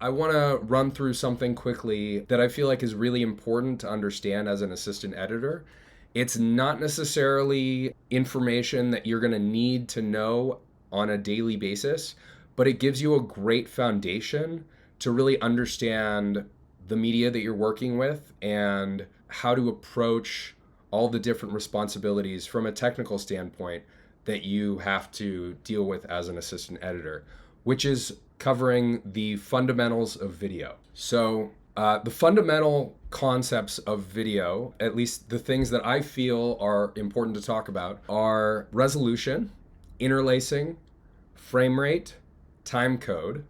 I want to run through something quickly that I feel like is really important to understand as an assistant editor. It's not necessarily information that you're going to need to know on a daily basis, but it gives you a great foundation to really understand the media that you're working with and how to approach all the different responsibilities from a technical standpoint that you have to deal with as an assistant editor, which is covering the fundamentals of video. So, the fundamental concepts of video, at least the things that I feel are important to talk about, are resolution, interlacing, frame rate, timecode,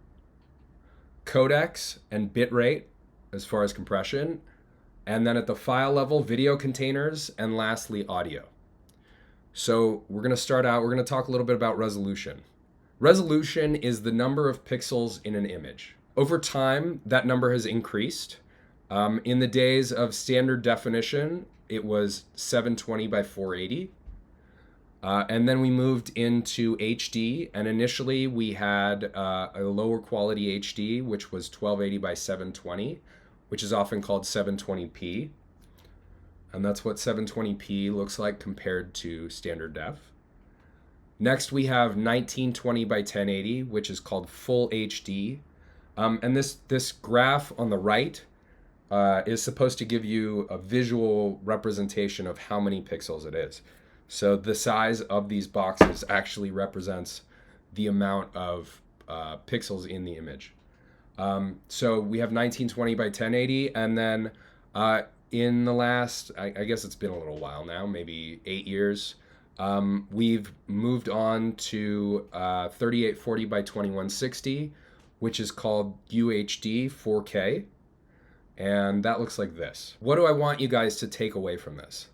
codecs and bitrate as far as compression, and then at the file level, video containers, and lastly, audio. So we're going to start out, we're going to talk a little bit about resolution. Resolution is the number of pixels in an image. Over time, that number has increased. In the days of standard definition, it was 720 by 480. And then we moved into HD, and initially we had a lower quality HD, which was 1280 by 720, which is often called 720p. And that's what 720p looks like compared to standard def. Next, we have 1920 by 1080, which is called full HD. And this graph on the right is supposed to give you a visual representation of how many pixels it is. So the size of these boxes actually represents the amount of pixels in the image. So we have 1920 by 1080, and then in the last, I guess it's been a little while now, maybe 8 years, we've moved on to 3840 by 2160, which is called UHD 4K, and that looks like this. What do I want you guys to take away from this?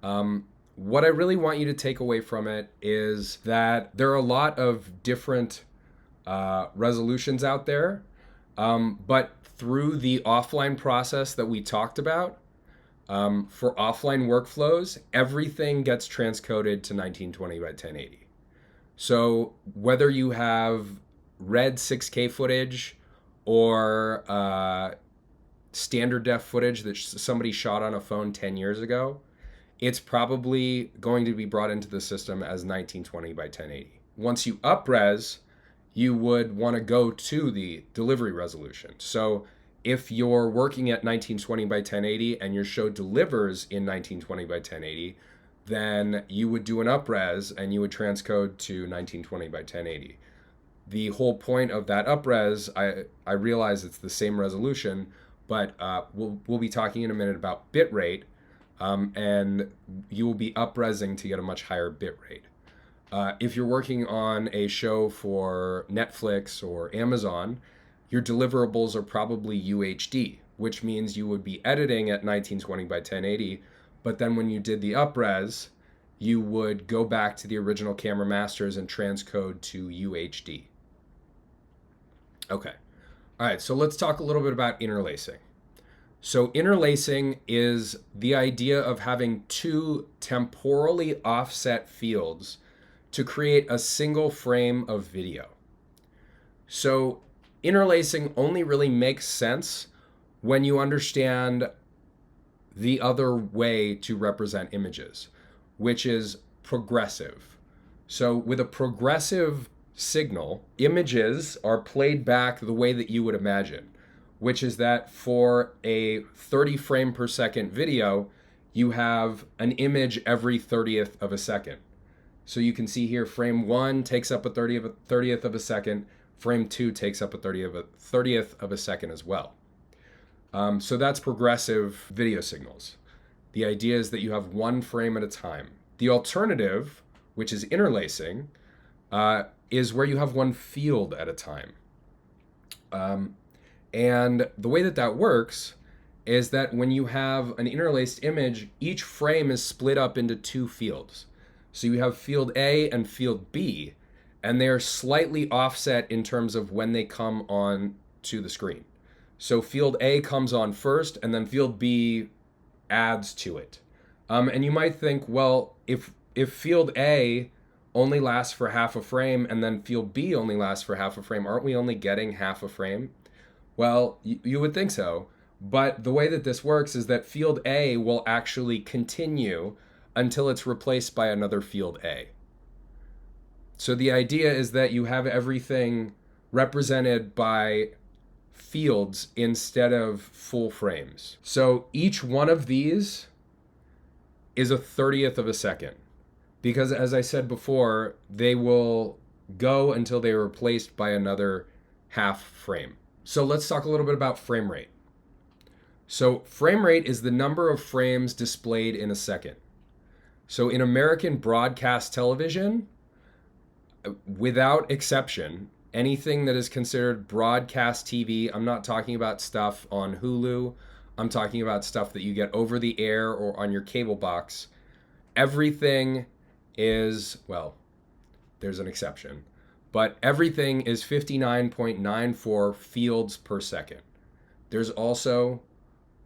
What I really want you to take away from it is that there are a lot of different resolutions out there, but through the offline process that we talked about, for offline workflows, everything gets transcoded to 1920 by 1080. So whether you have red 6K footage or standard def footage that somebody shot on a phone 10 years ago, it's probably going to be brought into the system as 1920 by 1080. Once you up-res, you would want to go to the delivery resolution. So if you're working at 1920 by 1080 and your show delivers in 1920 by 1080, then you would do an up-res and you would transcode to 1920 by 1080. The whole point of that up-res, I realize it's the same resolution, but we'll be talking in a minute about bitrate, and you will be up-resing to get a much higher bitrate. If you're working on a show for Netflix or Amazon, your deliverables are probably UHD, which means you would be editing at 1920 by 1080, but then when you did the up-res, you would go back to the original camera masters and transcode to UHD. Okay. All right, so let's talk a little bit about interlacing. So interlacing is the idea of having two temporally offset fields to create a single frame of video. So interlacing only really makes sense when you understand the other way to represent images, which is progressive. So with a progressive signal, images are played back the way that you would imagine, which is that for a 30 frame per second video, you have an image every 30th of a second. So you can see here frame 1 takes up a 30th of a second, frame 2 takes up a 30th of a second as well. So that's progressive video signals. The idea is that you have one frame at a time. The alternative, which is interlacing, is where you have one field at a time. And the way that that works is that when you have an interlaced image, each frame is split up into two fields. So you have field A and field B, and they are slightly offset in terms of when they come on to the screen. So field A comes on first, and then field B adds to it. And you might think, well, if field A only lasts for half a frame and then field B only lasts for half a frame, aren't we only getting half a frame? Well, you would think so, but the way that this works is that field A will actually continue until it's replaced by another field A. So the idea is that you have everything represented by fields instead of full frames. So each one of these is a 30th of a second, because as I said before, they will go until they are replaced by another half frame. So let's talk a little bit about frame rate. So frame rate is the number of frames displayed in a second. So in American broadcast television, without exception, anything that is considered broadcast TV, I'm not talking about stuff on Hulu, I'm talking about stuff that you get over the air or on your cable box. Everything is, well, there's an exception, but everything is 59.94 fields per second. There's also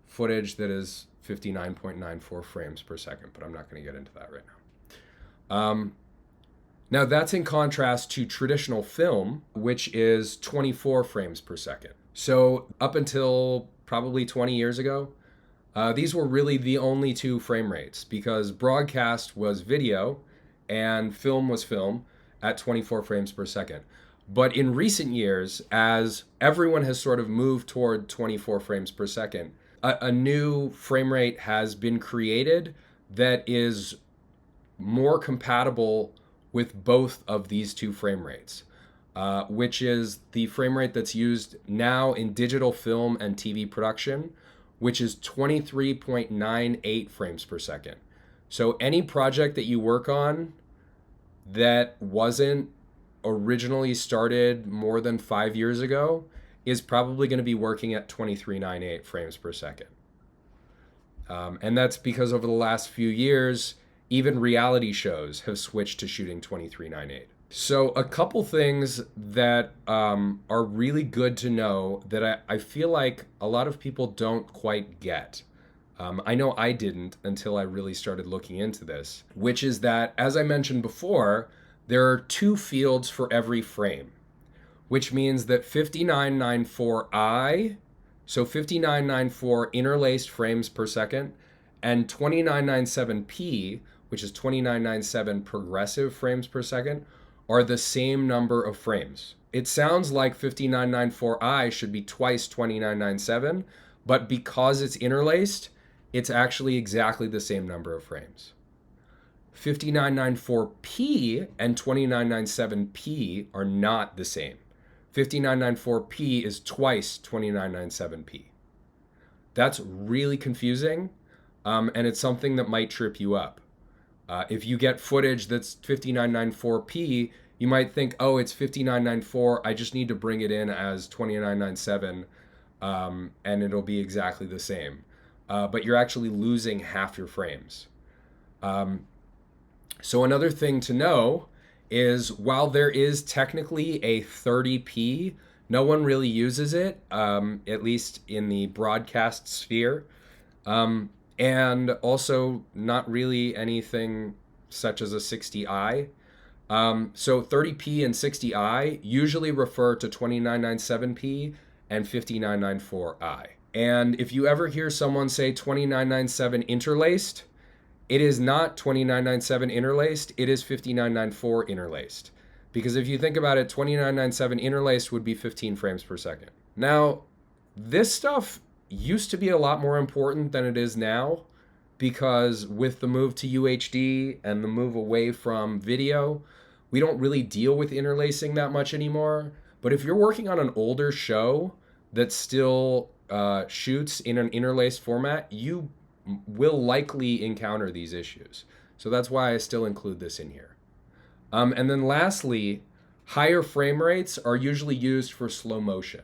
footage that is 59.94 frames per second, but I'm not going to get into that right now. Now that's in contrast to traditional film, which is 24 frames per second. So up until probably 20 years ago, these were really the only two frame rates, because broadcast was video and film was film at 24 frames per second. But in recent years, as everyone has sort of moved toward 24 frames per second, a new frame rate has been created that is more compatible with both of these two frame rates, which is the frame rate that's used now in digital film and TV production, which is 23.98 frames per second. So any project that you work on that wasn't originally started more than 5 years ago is probably going to be working at 23.98 frames per second. And that's because over the last few years, even reality shows have switched to shooting 23.98. So a couple things that are really good to know that I feel like a lot of people don't quite get. I know I didn't until I really started looking into this, which is that, as I mentioned before, there are two fields for every frame, which means that 5994I, so 5994 interlaced frames per second, and 2997P, which is 2997 progressive frames per second, are the same number of frames. It sounds like 5994I should be twice 2997, but because it's interlaced, it's actually exactly the same number of frames. 5994P and 2997P are not the same. 5994P is twice 2997P. That's really confusing, and it's something that might trip you up. If you get footage that's 5994P, you might think, oh, it's 5994, I just need to bring it in as 2997, and it'll be exactly the same. But you're actually losing half your frames. So another thing to know is, while there is technically a 30p, no one really uses it, at least in the broadcast sphere. And also not really anything such as a 60i. So 30p and 60i usually refer to 2997p and 5994i. And if you ever hear someone say 2997 interlaced, it is not 2997 interlaced, it is 5994 interlaced. Because if you think about it, 2997 interlaced would be 15 frames per second. Now, this stuff used to be a lot more important than it is now, because with the move to UHD and the move away from video, we don't really deal with interlacing that much anymore. But if you're working on an older show that still shoots in an interlaced format, you will likely encounter these issues. So that's why I still include this in here. And then lastly, higher frame rates are usually used for slow motion.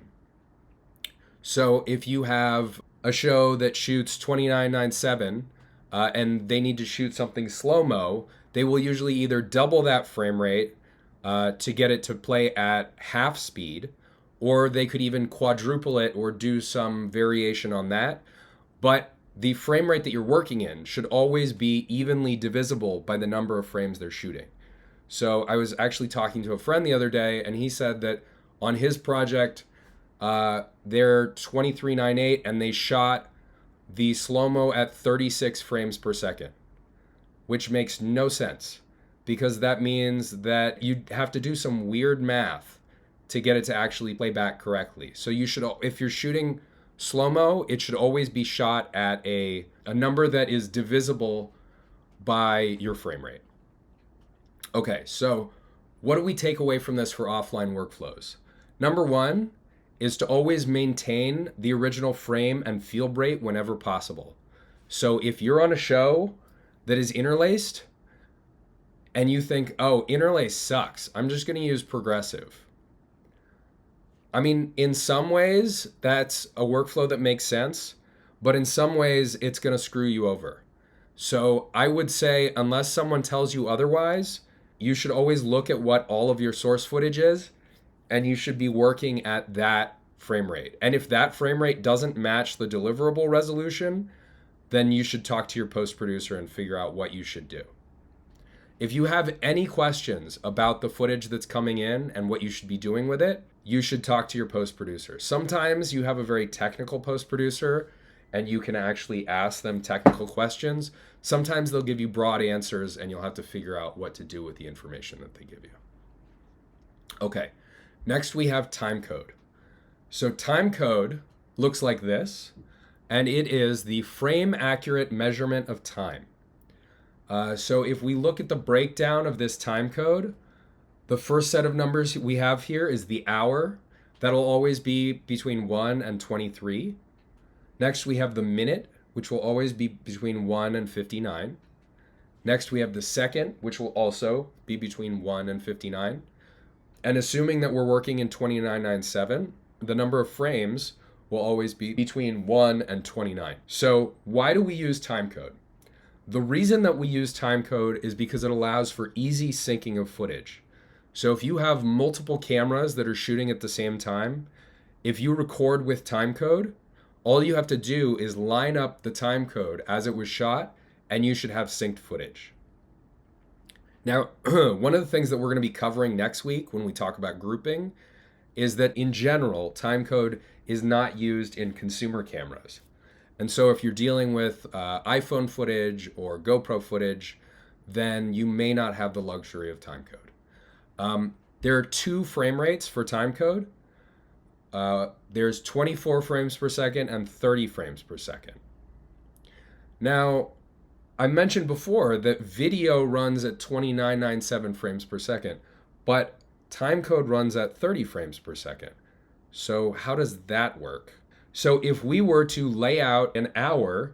So if you have a show that shoots 2997 and they need to shoot something slow-mo, they will usually either double that frame rate to get it to play at half speed, or they could even quadruple it or do some variation on that. But the frame rate that you're working in should always be evenly divisible by the number of frames they're shooting. So I was actually talking to a friend the other day, and he said that on his project, They're 2398 and they shot the slow-mo at 36 frames per second, which makes no sense because that means that you have to do some weird math to get it to actually play back correctly. So you should, if you're shooting slow-mo, it should always be shot at a number that is divisible by your frame rate. Okay, so what do we take away from this for offline workflows? Number one is to always maintain the original frame and field rate whenever possible. So if you're on a show that is interlaced and you think, oh, interlace sucks, I'm just going to use progressive. I mean, in some ways, that's a workflow that makes sense, but in some ways, it's going to screw you over. So I would say, unless someone tells you otherwise, you should always look at what all of your source footage is, and you should be working at that frame rate. And if that frame rate doesn't match the deliverable resolution, then you should talk to your post producer and figure out what you should do. If you have any questions about the footage that's coming in and what you should be doing with it, you should talk to your post producer. Sometimes you have a very technical post producer and you can actually ask them technical questions. Sometimes they'll give you broad answers and you'll have to figure out what to do with the information that they give you. Okay, next we have timecode. So timecode looks like this, and it is the frame accurate measurement of time. So if we look at the breakdown of this timecode, the first set of numbers we have here is the hour. That'll always be between 1 and 23. Next, we have the minute, which will always be between 1 and 59. Next, we have the second, which will also be between 1 and 59. And assuming that we're working in 2997, the number of frames will always be between 1 and 29. So why do we use timecode? The reason that we use timecode is because it allows for easy syncing of footage. So if you have multiple cameras that are shooting at the same time, if you record with timecode, all you have to do is line up the timecode as it was shot, and you should have synced footage. Now, one of the things that we're going to be covering next week when we talk about grouping is that in general, timecode is not used in consumer cameras. And so if you're dealing with iPhone footage or GoPro footage, then you may not have the luxury of timecode. There are two frame rates for timecode. There's 24 frames per second and 30 frames per second. Now, I mentioned before that video runs at 2997 frames per second, but timecode runs at 30 frames per second. So how does that work? So if we were to lay out an hour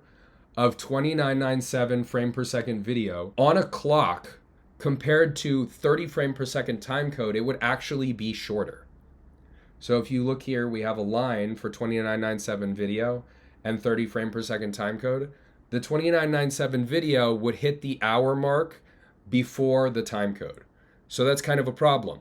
of 2997 frame per second video on a clock compared to 30 frame per second timecode, it would actually be shorter. So if you look here, we have a line for 2997 video and 30 frame per second timecode. The 2997 video would hit the hour mark before the timecode. So that's kind of a problem.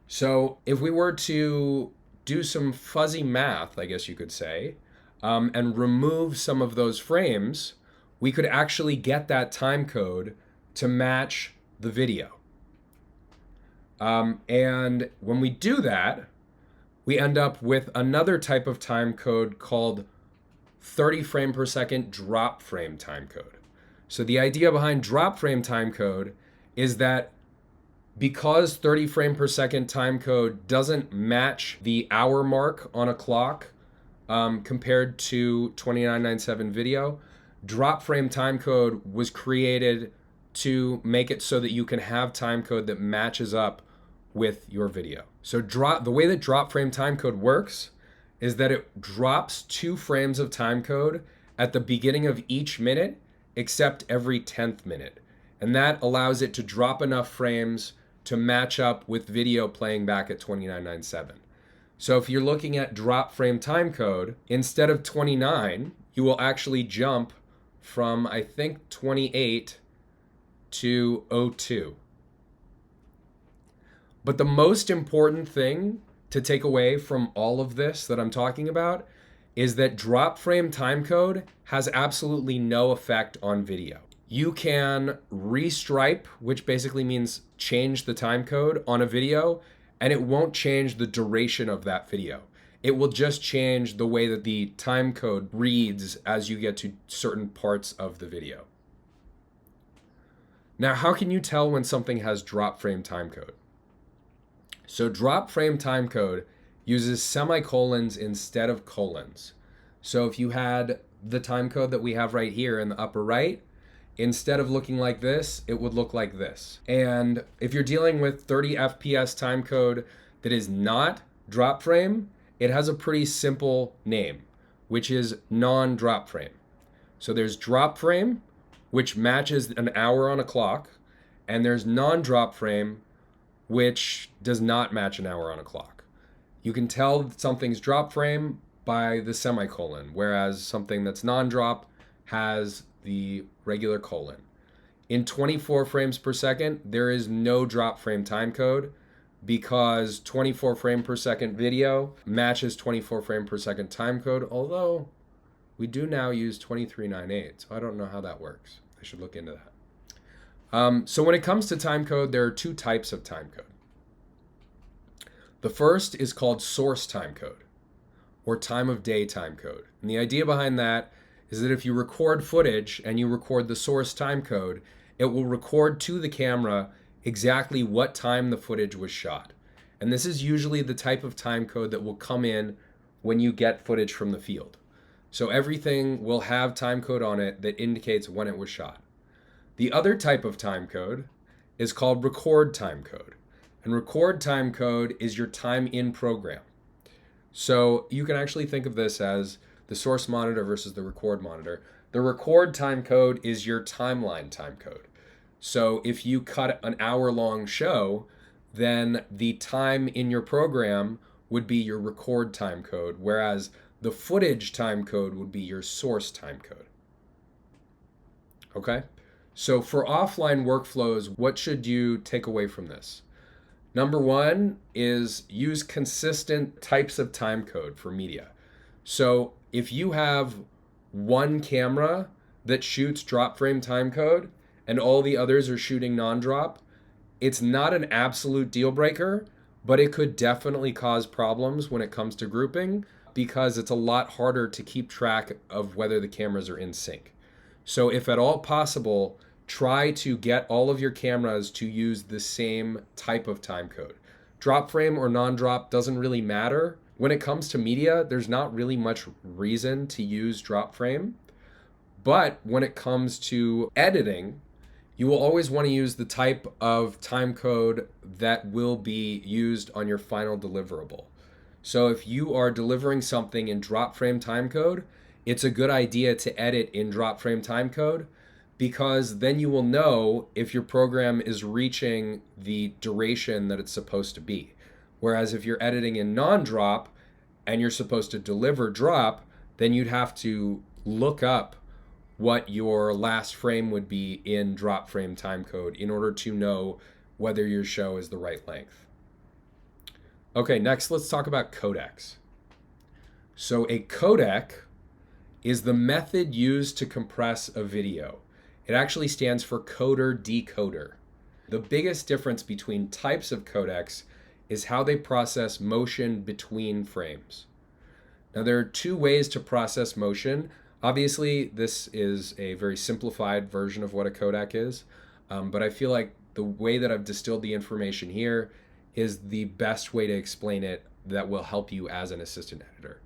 So if we were to do some fuzzy math, I guess you could say, and remove some of those frames, we could actually get that timecode to match the video. And when we do that, we end up with another type of timecode called 30 frame per second drop frame timecode. So the idea behind drop frame timecode is that because 30 frame per second timecode doesn't match the hour mark on a clock compared to 2997 video, drop frame timecode was created to make it so that you can have timecode that matches up with your video. So the way that drop frame timecode works is that it drops 2 frames of timecode at the beginning of each minute except every 10th minute. And that allows it to drop enough frames to match up with video playing back at 2997. So if you're looking at drop frame timecode, instead of 29, you will actually jump from, I think, 28 to 02. But the most important thing to take away from all of this that I'm talking about is that drop frame timecode has absolutely no effect on video. You can restripe, which basically means change the timecode on a video, and it won't change the duration of that video. It will just change the way that the time code reads as you get to certain parts of the video. Now, how can you tell when something has drop frame timecode? So drop frame timecode uses semicolons instead of colons. So if you had the timecode that we have right here in the upper right, instead of looking like this, it would look like this. And if you're dealing with 30 FPS timecode that is not drop frame, it has a pretty simple name, which is non-drop frame. So there's drop frame, which matches an hour on a clock, and there's non-drop frame, which does not match an hour on a clock. You can tell that something's drop frame by the semicolon, whereas something that's non-drop has the regular colon. In 24 frames per second, there is no drop frame timecode because 24 frame per second video matches 24 frame per second timecode, although we do now use 2398, so I don't know how that works. I should look into that. So when it comes to timecode, there are two types of timecode. The first is called source timecode, or time of day timecode. And the idea behind that is that if you record footage and you record the source timecode, it will record to the camera exactly what time the footage was shot. And this is usually the type of timecode that will come in when you get footage from the field. So everything will have timecode on it that indicates when it was shot. The other type of timecode is called record timecode. And record timecode is your time in program. So you can actually think of this as the source monitor versus the record monitor. The record timecode is your timeline timecode. So if you cut an hour-long show, then the time in your program would be your record timecode, whereas the footage timecode would be your source timecode. Okay? So for offline workflows, what should you take away from this? Number one is use consistent types of timecode for media. So if you have one camera that shoots drop frame timecode and all the others are shooting non-drop, it's not an absolute deal breaker, but it could definitely cause problems when it comes to grouping because it's a lot harder to keep track of whether the cameras are in sync. So if at all possible, try to get all of your cameras to use the same type of timecode. Drop frame or non-drop doesn't really matter. When it comes to media, there's not really much reason to use drop frame. But when it comes to editing, you will always want to use the type of timecode that will be used on your final deliverable. So if you are delivering something in drop frame timecode, it's a good idea to edit in drop frame timecode because then you will know if your program is reaching the duration that it's supposed to be. Whereas if you're editing in non-drop and you're supposed to deliver drop, then you'd have to look up what your last frame would be in drop frame timecode in order to know whether your show is the right length. Okay, next let's talk about codecs. So a codec is the method used to compress a video. It actually stands for coder decoder. The biggest difference between types of codecs is how they process motion between frames. Now there are two ways to process motion. Obviously, this is a very simplified version of what a codec is, but I feel like the way that I've distilled the information here is the best way to explain it that will help you as an assistant editor.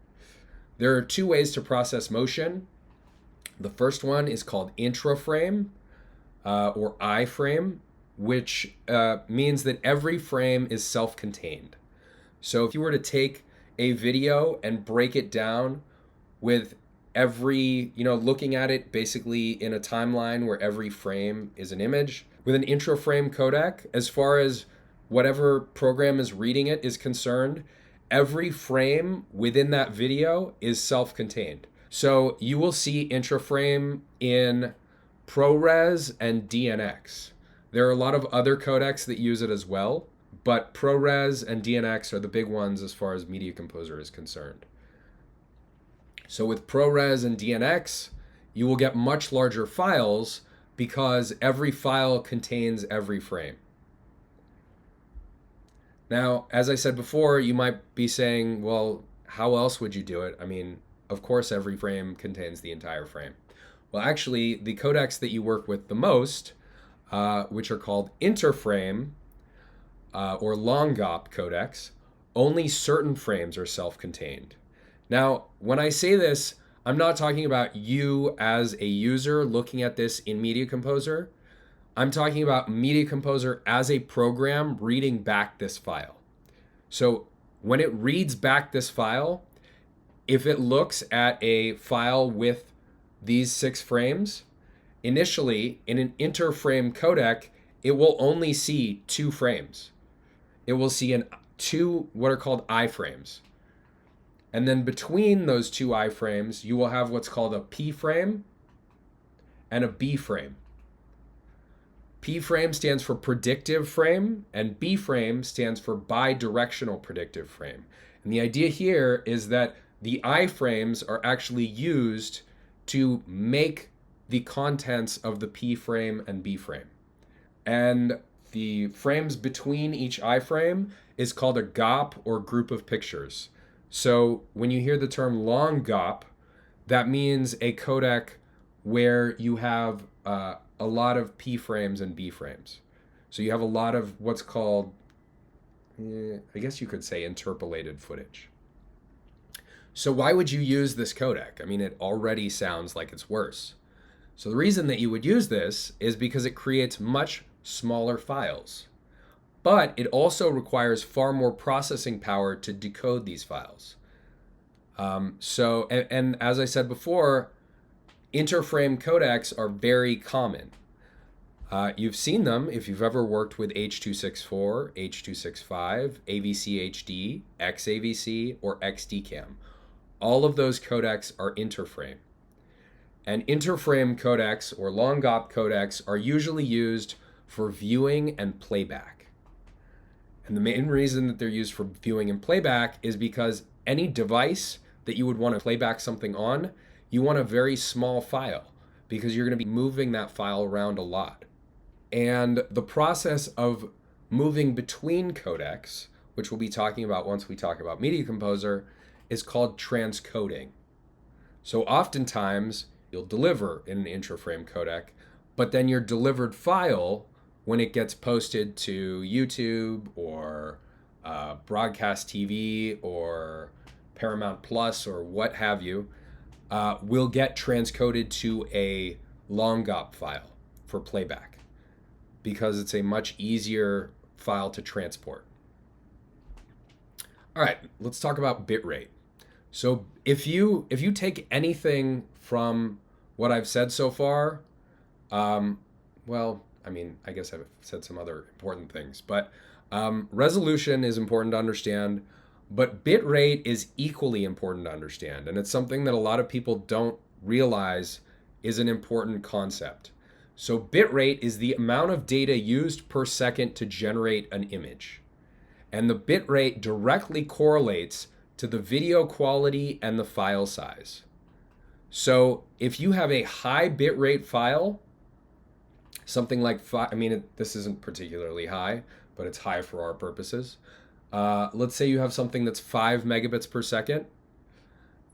There are two ways to process motion. The first one is called intraframe or iframe, which means that every frame is self-contained. So if you were to take a video and break it down with every, looking at it basically in a timeline where every frame is an image, with an intraframe codec, as far as whatever program is reading it is concerned, every frame within that video is self-contained. So you will see intraframe in ProRes and DNX. There are a lot of other codecs that use it as well, but ProRes and DNX are the big ones as far as Media Composer is concerned. So with ProRes and DNX, you will get much larger files because every file contains every frame. Now, as I said before, you might be saying, well, how else would you do it? I mean, of course, every frame contains the entire frame. Well, actually, the codecs that you work with the most, which are called interframe or long GOP codecs, only certain frames are self-contained. Now, when I say this, I'm not talking about you as a user looking at this in Media Composer. I'm talking about Media Composer as a program reading back this file. So when it reads back this file, if it looks at a file with these 6 frames, initially in an interframe codec, it will only see 2 frames. It will see two what are called iframes. And then between those 2 iframes, you will have what's called a P frame and a B frame. P frame stands for predictive frame, and B frame stands for bidirectional predictive frame. And the idea here is that the iframes are actually used to make the contents of the P frame and B frame. And the frames between each iframe is called a GOP or group of pictures. So when you hear the term long GOP, that means a codec where you have a lot of P frames and B frames. So you have a lot of what's called, I guess you could say, interpolated footage. So why would you use this codec? I mean, it already sounds like it's worse. So the reason that you would use this is because it creates much smaller files. But it also requires far more processing power to decode these files. And as I said before, interframe codecs are very common. You've seen them if you've ever worked with H.264, H.265, AVC-HD, XAVC, or XDCAM. All of those codecs are interframe. And interframe codecs or long GOP codecs are usually used for viewing and playback. And the main reason that they're used for viewing and playback is because any device that you would want to play back something on, you want a very small file because you're going to be moving that file around a lot. And the process of moving between codecs, which we'll be talking about once we talk about Media Composer, is called transcoding. So oftentimes you'll deliver in an interframe codec, but then your delivered file, when it gets posted to YouTube or broadcast TV or Paramount Plus or what have you, will get transcoded to a long GOP file for playback because it's a much easier file to transport. All right, let's talk about bitrate. So if you take anything from what I've said so far, well, I mean, I guess I've said some other important things, but resolution is important to understand, but bitrate is equally important to understand, and it's something that a lot of people don't realize is an important concept. So bitrate is the amount of data used per second to generate an image, and the bitrate directly correlates to the video quality and the file size. So if you have a high bitrate file, something like this isn't particularly high, but it's high for our purposes. Let's say you have something that's 5 megabits per second.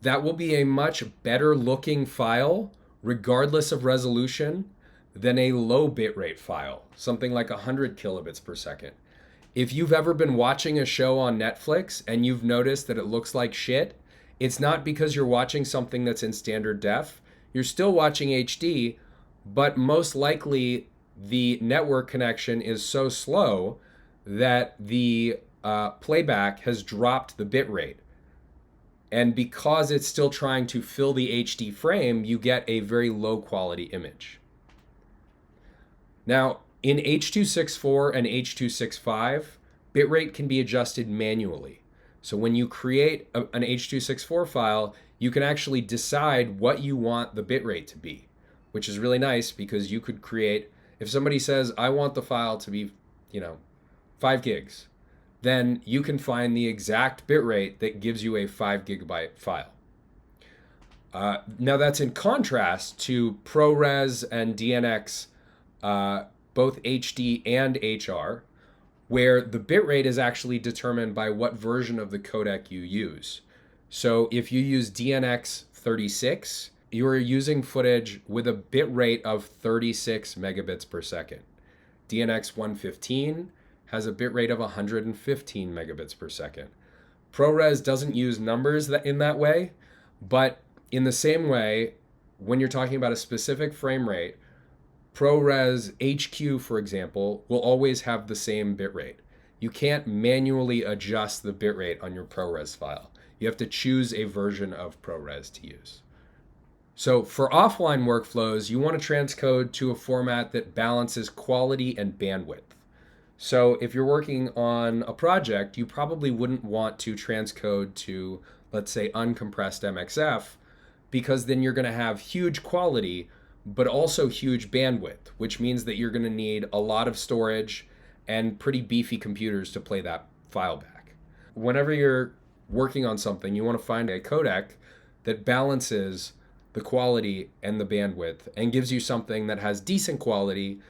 That will be a much better looking file, regardless of resolution, than a low bitrate file, something like 100 kilobits per second. If you've ever been watching a show on Netflix and you've noticed that it looks like shit, it's not because you're watching something that's in standard def. You're still watching HD, but most likely the network connection is so slow that the playback has dropped the bitrate. And because it's still trying to fill the HD frame, you get a very low quality image. Now, in H.264 and H.265, bitrate can be adjusted manually. So when you create an H.264 file, you can actually decide what you want the bitrate to be, which is really nice because you could create, if somebody says, I want the file to be, 5 gigs, then you can find the exact bitrate that gives you a 5 gigabyte file. Now that's in contrast to ProRes and DNX, both HD and HR, where the bitrate is actually determined by what version of the codec you use. So if you use DNX36, you are using footage with a bitrate of 36 megabits per second. DNX115 has a bitrate of 115 megabits per second. ProRes doesn't use numbers in that way, but in the same way, when you're talking about a specific frame rate, ProRes HQ, for example, will always have the same bitrate. You can't manually adjust the bitrate on your ProRes file. You have to choose a version of ProRes to use. So for offline workflows, you want to transcode to a format that balances quality and bandwidth. So if you're working on a project, you probably wouldn't want to transcode to, let's say, uncompressed MXF, because then you're going to have huge quality, but also huge bandwidth, which means that you're going to need a lot of storage and pretty beefy computers to play that file back. Whenever you're working on something, you want to find a codec that balances the quality and the bandwidth and gives you something that has decent quality,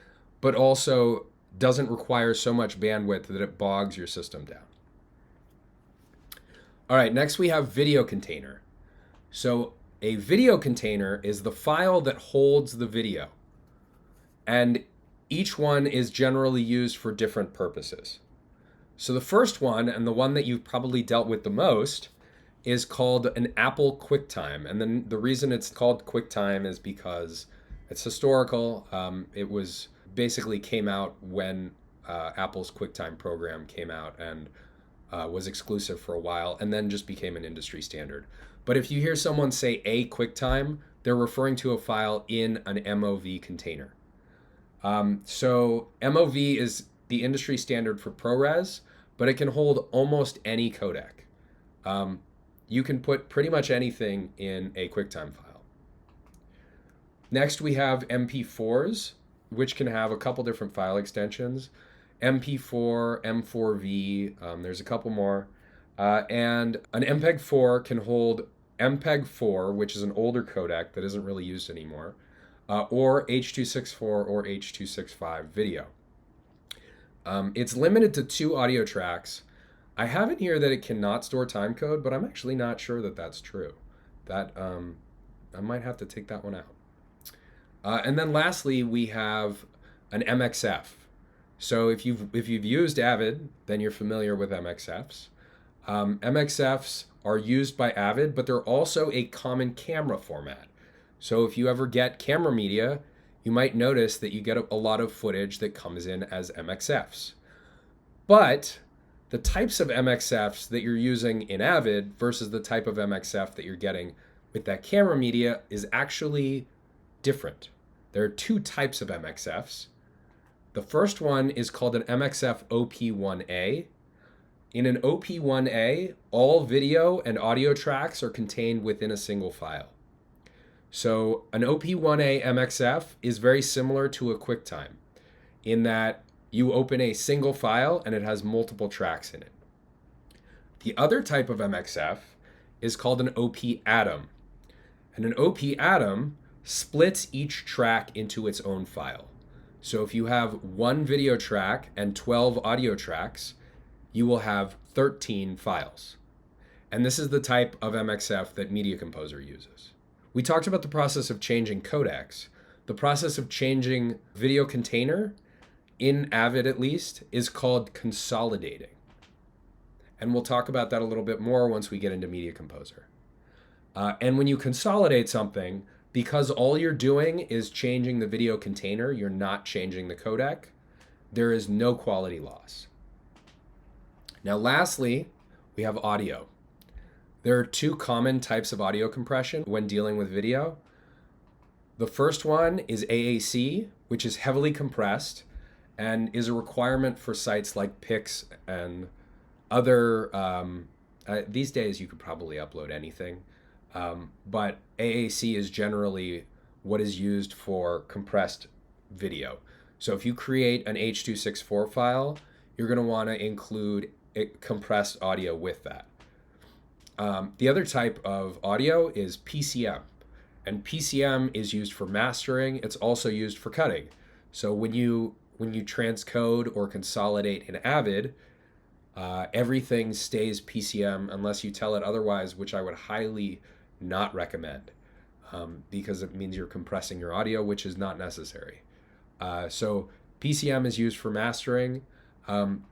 but also doesn't require so much bandwidth that it bogs your system down. All right, next we have video container. So a video container is the file that holds the video, and each one is generally used for different purposes. So the first one, and the one that you've probably dealt with the most, is called an Apple QuickTime. And then the reason it's called QuickTime is because it's historical. It was basically came out when Apple's QuickTime program came out and was exclusive for a while and then just became an industry standard. But if you hear someone say a QuickTime, they're referring to a file in an MOV container. So MOV is the industry standard for ProRes, but it can hold almost any codec. You can put pretty much anything in a QuickTime file. Next, we have MP4s, which can have a couple different file extensions. MP4, M4V, there's a couple more. And an MPEG-4 can hold MPEG-4, which is an older codec that isn't really used anymore, or H.264 or H.265 video. It's limited to 2 audio tracks. I have in here that it cannot store timecode, but I'm actually not sure that that's true. That I might have to take that one out. And then lastly, we have an MXF. So if you've used Avid, then you're familiar with MXFs. MXFs are used by Avid, but they're also a common camera format. So if you ever get camera media, you might notice that you get a lot of footage that comes in as MXFs. But the types of MXFs that you're using in Avid versus the type of MXF that you're getting with that camera media is actually different. There are 2 types of MXFs. The first one is called an MXF OP1A. In an OP1A, all video and audio tracks are contained within a single file. So an OP1A MXF is very similar to a QuickTime in that you open a single file and it has multiple tracks in it. The other type of MXF is called an OP Atom. And an OP Atom splits each track into its own file. So if you have 1 video track and 12 audio tracks, you will have 13 files. And this is the type of MXF that Media Composer uses. We talked about the process of changing codecs. The process of changing video container, in Avid at least, is called consolidating. And we'll talk about that a little bit more once we get into Media Composer. And when you consolidate something, because all you're doing is changing the video container, you're not changing the codec, there is no quality loss. Now lastly, we have audio. There are 2 common types of audio compression when dealing with video. The first one is AAC, which is heavily compressed and is a requirement for sites like Pix and other, these days you could probably upload anything, but AAC is generally what is used for compressed video. So if you create an H.264 file, you're going to want to include compressed audio with that. The other type of audio is PCM, and PCM is used for mastering. It's also used for cutting. So when you when you transcode or consolidate in Avid, everything stays PCM unless you tell it otherwise, which I would highly not recommend, because it means you're compressing your audio, which is not necessary. So PCM is used for mastering. An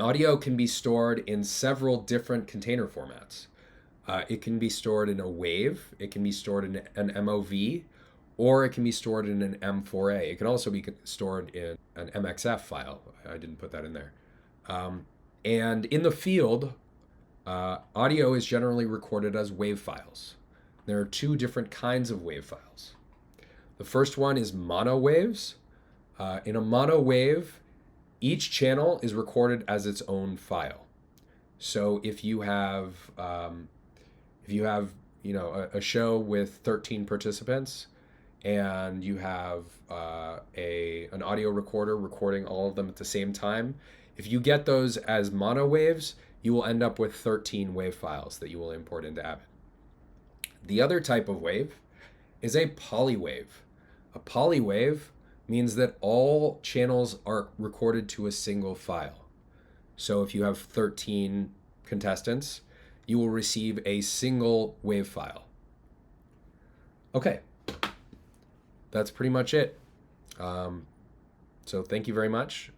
audio can be stored in several different container formats. It can be stored in a WAV, it can be stored in an MOV, or it can be stored in an M4A. It can also be stored in an MXF file. I didn't put that in there. And in the field, audio is generally recorded as WAV files. There are two different kinds of WAV files. The first one is mono waves. In a mono wave, each channel is recorded as its own file. So if you have a show with 13 participants, and you have an audio recorder recording all of them at the same time, if you get those as mono waves, you will end up with 13 wave files that you will import into Avid. The other type of wave is a polywave. A polywave means that all channels are recorded to a single file. So if you have 13 contestants, you will receive a single wave file. Okay, that's pretty much it. So thank you very much.